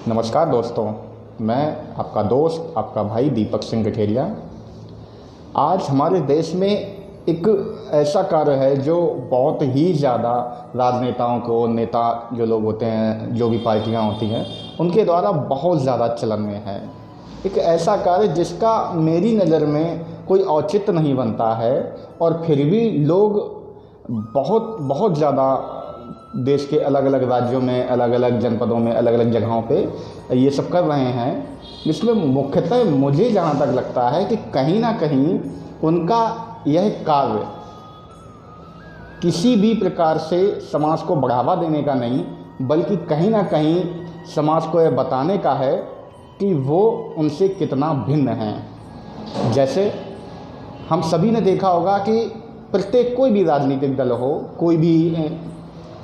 नमस्कार दोस्तों, मैं आपका दोस्त आपका भाई दीपक सिंह गठेरिया। आज हमारे देश में एक ऐसा कार्य है जो बहुत ही ज़्यादा राजनेताओं को, नेता जो लोग होते हैं, जो भी पार्टियां होती हैं, उनके द्वारा बहुत ज़्यादा चलन में है। एक ऐसा कार्य जिसका मेरी नज़र में कोई औचित्य नहीं बनता है और फिर भी लोग बहुत बहुत ज़्यादा देश के अलग अलग राज्यों में, अलग अलग जनपदों में, अलग अलग जगहों पे ये सब कर रहे हैं। इसमें मुख्यतः मुझे जहाँ तक लगता है कि कहीं ना कहीं उनका यह कार्य किसी भी प्रकार से समाज को बढ़ावा देने का नहीं, बल्कि कहीं ना कहीं समाज को यह बताने का है कि वो उनसे कितना भिन्न हैं। जैसे हम सभी ने देखा होगा कि प्रत्येक कोई भी राजनीतिक दल हो, कोई भी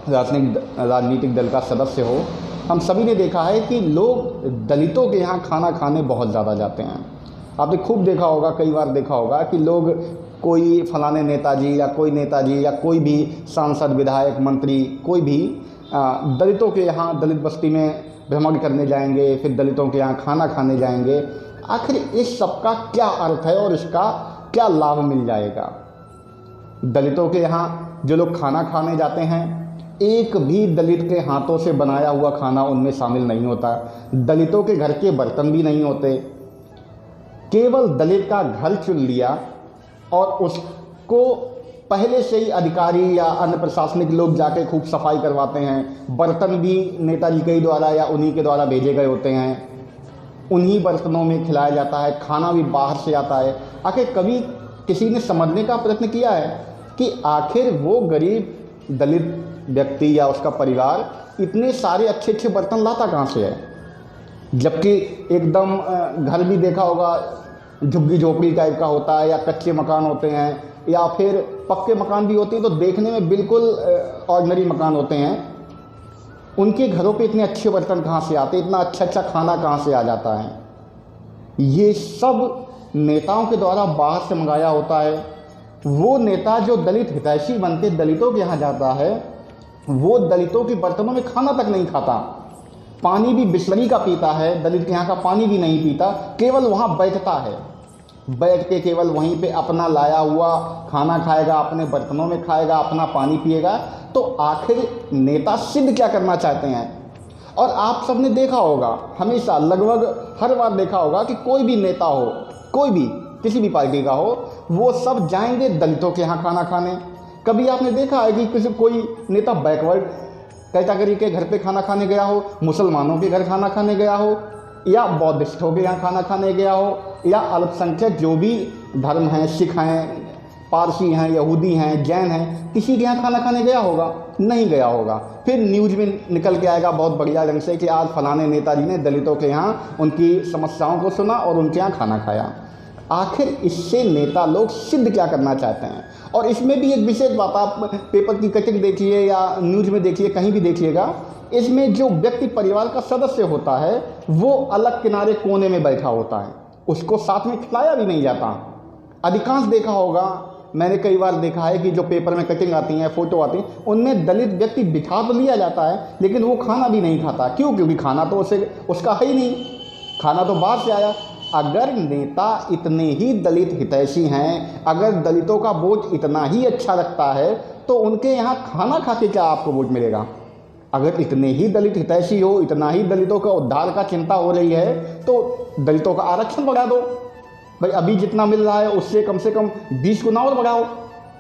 राजनीतिक दल का सदस्य हो, हम सभी ने देखा है कि लोग दलितों के यहाँ खाना खाने बहुत ज़्यादा जाते हैं। आपने खूब देखा होगा, कई बार देखा होगा कि लोग कोई फलाने नेताजी या कोई भी सांसद, विधायक, मंत्री, कोई भी दलितों के यहाँ, दलित बस्ती में भ्रमण करने जाएंगे, फिर दलितों के यहाँ खाना खाने जाएंगे। आखिर इस सब का क्या अर्थ है और इसका क्या लाभ मिल जाएगा? दलितों के यहाँ जो लोग खाना खाने जाते हैं, एक भी दलित के हाथों से बनाया हुआ खाना उनमें शामिल नहीं होता। दलितों के घर के बर्तन भी नहीं होते। केवल दलित का घर चुन लिया और उसको पहले से ही अधिकारी या अन्य प्रशासनिक लोग जाके खूब सफाई करवाते हैं। बर्तन भी नेताजी के द्वारा या उन्हीं के द्वारा भेजे गए होते हैं, उन्हीं बर्तनों में खिलाया जाता है। खाना भी बाहर से आता है। आखिर कभी किसी ने समझने का प्रयत्न किया है कि आखिर वो गरीब दलित व्यक्ति या उसका परिवार इतने सारे अच्छे अच्छे बर्तन लाता कहाँ से है? जबकि एकदम घर भी देखा होगा झुग्गी झोपड़ी टाइप का होता है, या कच्चे मकान होते हैं, या फिर पक्के मकान भी होते हैं तो देखने में बिल्कुल ऑर्डिनरी मकान होते हैं। उनके घरों पे इतने अच्छे बर्तन कहाँ से आते, इतना अच्छा अच्छा खाना कहाँ से आ जाता है? ये सब नेताओं के द्वारा बाहर से मंगाया होता है। वो नेता जो दलित हितैषी बन के दलितों के यहाँ जाता है, वो दलितों के बर्तनों में खाना तक नहीं खाता, पानी भी बिसलरी का पीता है, दलित के यहाँ का पानी भी नहीं पीता, केवल वहाँ बैठता है। बैठ के केवल वहीं पे अपना लाया हुआ खाना खाएगा, अपने बर्तनों में खाएगा, अपना पानी पिएगा। तो आखिर नेता सिद्ध क्या करना चाहते हैं? और आप सबने देखा होगा, हमेशा लगभग हर बार देखा होगा कि कोई भी नेता हो, कोई भी किसी भी पार्टी का हो, वो सब जाएंगे दलितों के यहाँ खाना खाने। कभी आपने देखा है कि कोई नेता बैकवर्ड कैटेगरी के घर पे खाना खाने गया हो, मुसलमानों के घर खाना खाने गया हो, या बौद्धिस्टों के यहाँ खाना खाने गया हो, या अल्पसंख्यक जो भी धर्म हैं, सिख हैं, पारसी हैं, यहूदी हैं, जैन हैं, किसी के यहाँ खाना खाने गया होगा? नहीं गया होगा। फिर न्यूज़ में निकल के आएगा बहुत बढ़िया ढंग से कि आज फलाने नेताजी ने दलितों के यहाँ उनकी समस्याओं को सुना और उनके यहाँ खाना खाया। आखिर इससे नेता लोग सिद्ध क्या करना चाहते हैं? और इसमें भी एक विशेष बात, आप पेपर की कटिंग देखिए या न्यूज़ में देखिए, कहीं भी देखिएगा, इसमें जो व्यक्ति परिवार का सदस्य होता है वो अलग किनारे कोने में बैठा होता है, उसको साथ में खिलाया भी नहीं जाता। अधिकांश देखा होगा, मैंने कई बार देखा है कि जो पेपर में कटिंग आती हैं, फ़ोटो आती हैं, उनमें दलित व्यक्ति बिठा तो लिया जाता है लेकिन वो खाना भी नहीं खाता। क्यों? क्योंकि खाना तो उसका है ही नहीं, खाना तो बाहर से आया। अगर नेता इतने ही दलित हितैषी हैं, अगर दलितों का वोट इतना ही अच्छा रखता है, तो उनके यहाँ खाना खा के क्या आपको वोट मिलेगा? अगर इतने ही दलित हितैषी हो, इतना ही दलितों का उद्धार का चिंता हो रही है, तो दलितों का आरक्षण बढ़ा दो भाई। अभी जितना मिल रहा है उससे कम से कम 20 गुना और बढ़ाओ,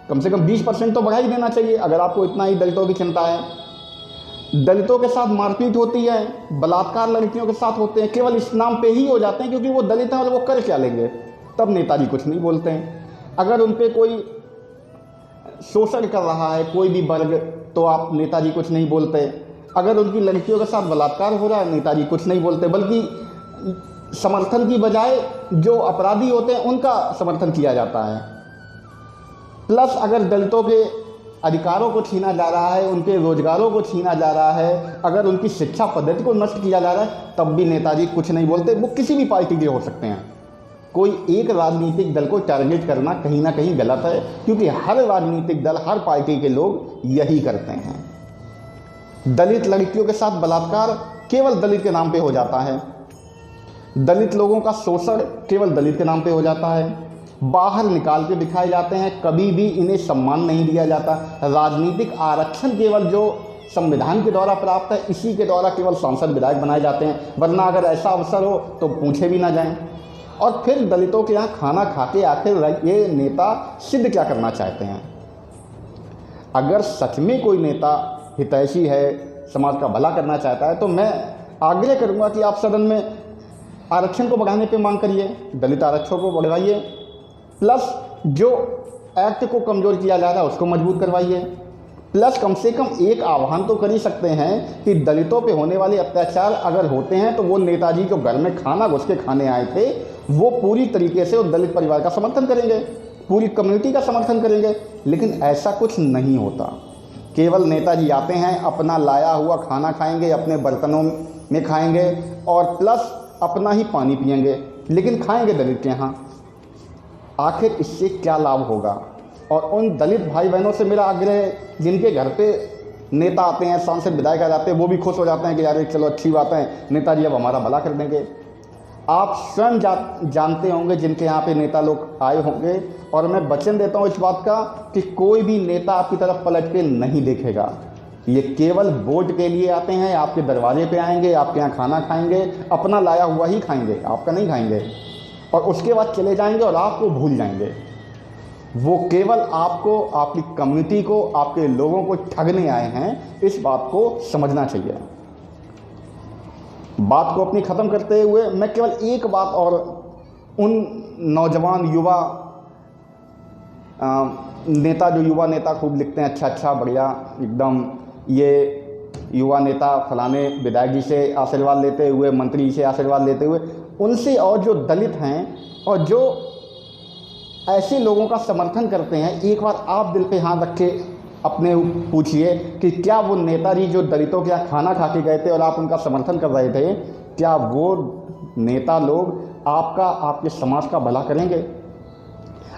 कम से कम 20% तो बढ़ा ही देना चाहिए, अगर आपको इतना ही दलितों की चिंता है। दलितों के साथ मारपीट होती है, बलात्कार लड़कियों के साथ होते हैं, केवल इस नाम पे ही हो जाते हैं क्योंकि वो दलित हैं और वो कर क्या लेंगे, तब नेताजी कुछ नहीं बोलते हैं। अगर उन पे कोई शोषण कर रहा है कोई भी वर्ग, तो आप नेताजी कुछ नहीं बोलते। अगर उनकी लड़कियों के साथ बलात्कार हो रहा है, नेताजी कुछ नहीं बोलते, बल्कि समर्थन की बजाय जो अपराधी होते हैं उनका समर्थन किया जाता है। प्लस अगर दलितों के अधिकारों को छीना जा रहा है, उनके रोजगारों को छीना जा रहा है, अगर उनकी शिक्षा पद्धति को नष्ट किया जा रहा है, तब भी नेताजी कुछ नहीं बोलते। वो किसी भी पार्टी के हो सकते हैं। कोई एक राजनीतिक दल को टारगेट करना कहीं ना कहीं गलत है, क्योंकि हर राजनीतिक दल, हर पार्टी के लोग यही करते हैं। दलित लड़कियों के साथ बलात्कार केवल दलित के नाम पे हो जाता है, दलित लोगों का शोषण केवल दलित के नाम पे हो जाता है, बाहर निकाल के दिखाए जाते हैं, कभी भी इन्हें सम्मान नहीं दिया जाता। राजनीतिक आरक्षण केवल जो संविधान के द्वारा प्राप्त है, इसी के द्वारा केवल सांसद विधायक बनाए जाते हैं, वरना अगर ऐसा अवसर हो तो पूछे भी ना जाएं। और फिर दलितों के यहाँ खाना खा के आखिर ये नेता सिद्ध क्या करना चाहते हैं? अगर सच में कोई नेता हितैषी है, समाज का भला करना चाहता है, तो मैं आग्रह करूँगा कि आप सदन में आरक्षण को बढ़ाने पे मांग करिए, दलित आरक्षण को बढ़वाइए, प्लस जो एक्ट को कमज़ोर किया जा रहा है उसको मजबूत करवाइए, प्लस कम से कम एक आह्वान तो कर ही सकते हैं कि दलितों पे होने वाले अत्याचार अगर होते हैं तो वो नेताजी जो घर में खाना घुस के खाने आए थे वो पूरी तरीके से उस दलित परिवार का समर्थन करेंगे, पूरी कम्युनिटी का समर्थन करेंगे। लेकिन ऐसा कुछ नहीं होता। केवल नेताजी आते हैं, अपना लाया हुआ खाना खाएंगे, अपने बर्तनों में खाएंगे और प्लस अपना ही पानी पिएंगे, लेकिन खाएंगे दलित के यहाँ। आखिर इससे क्या लाभ होगा? और उन दलित भाई बहनों से मेरा आग्रह है जिनके घर पे नेता आते हैं, सांसद विधायक आ जाते हैं, वो भी खुश हो जाते हैं कि यार चलो अच्छी बात है, नेताजी अब हमारा भला कर देंगे। आप स्वयं जानते होंगे जिनके यहाँ पे नेता लोग आए होंगे, और मैं वचन देता हूँ इस बात का कि कोई भी नेता आपकी तरफ पलट के नहीं देखेगा। ये केवल वोट के लिए आते हैं, आपके दरवाजे पे आएंगे, आपके यहाँ खाना खाएंगे, अपना लाया हुआ ही खाएंगे, आपका नहीं खाएंगे, और उसके बाद चले जाएंगे और आपको भूल जाएंगे। वो केवल आपको, आपकी कम्युनिटी को, आपके लोगों को ठगने आए हैं, इस बात को समझना चाहिए। बात को अपनी ख़त्म करते हुए मैं केवल एक बात और उन नौजवान युवा नेता, जो युवा नेता खूब लिखते हैं, अच्छा बढ़िया एकदम, ये युवा नेता फलाने विधायक जी से आशीर्वाद लेते हुए, मंत्री से आशीर्वाद लेते हुए, उनसे और जो दलित हैं और जो ऐसे लोगों का समर्थन करते हैं, एक बार आप दिल पे हाथ रख के अपने पूछिए कि क्या वो नेताजी जो दलितों के यहाँ खाना खा के गए थे और आप उनका समर्थन कर रहे थे, क्या वो नेता लोग आपका, आपके समाज का भला करेंगे?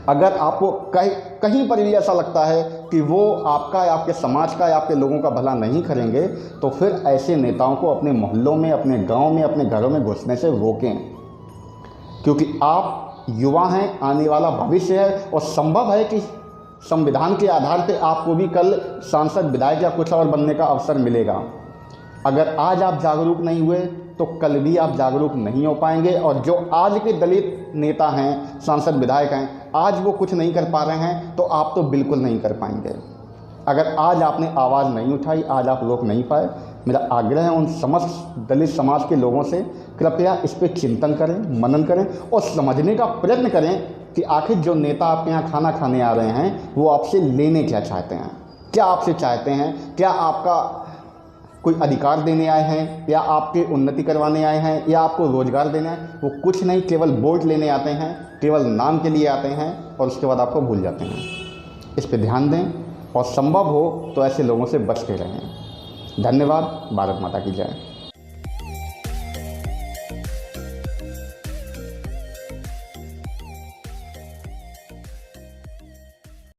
अगर आपको कहीं पर भी ऐसा लगता है कि वो आपका या आपके समाज का या आपके लोगों का भला नहीं करेंगे, तो फिर ऐसे नेताओं को अपने मोहल्लों में, अपने गांव में, अपने घरों में घुसने से रोकें, क्योंकि आप युवा हैं, आने वाला भविष्य है, और संभव है कि संविधान के आधार पर आपको भी कल सांसद, विधायक या कुछ और बनने का अवसर मिलेगा। अगर आज आप जागरूक नहीं हुए तो कल भी आप जागरूक नहीं हो पाएंगे, और जो आज के दलित नेता हैं, सांसद, विधायक हैं, आज वो कुछ नहीं कर पा रहे हैं तो आप तो बिल्कुल नहीं कर पाएंगे। अगर आज आपने आवाज़ नहीं उठाई, आज आप रोक नहीं पाए, मेरा आग्रह है उन समस्त दलित समाज के लोगों से, कृपया इस पर चिंतन करें, मनन करें और समझने का प्रयत्न करें कि आखिर जो नेता आपके यहाँ खाना खाने आ रहे हैं वो आपसे लेने क्या चाहते हैं, क्या आपसे चाहते हैं? क्या आपका कोई अधिकार देने आए हैं, या आपके उन्नति करवाने आए हैं, या आपको रोजगार देना है? वो कुछ नहीं, केवल वोट लेने आते हैं, केवल नाम के लिए आते हैं और उसके बाद आपको भूल जाते हैं। इस पर ध्यान दें और संभव हो तो ऐसे लोगों से बच के रहें। धन्यवाद। भारत माता की जय।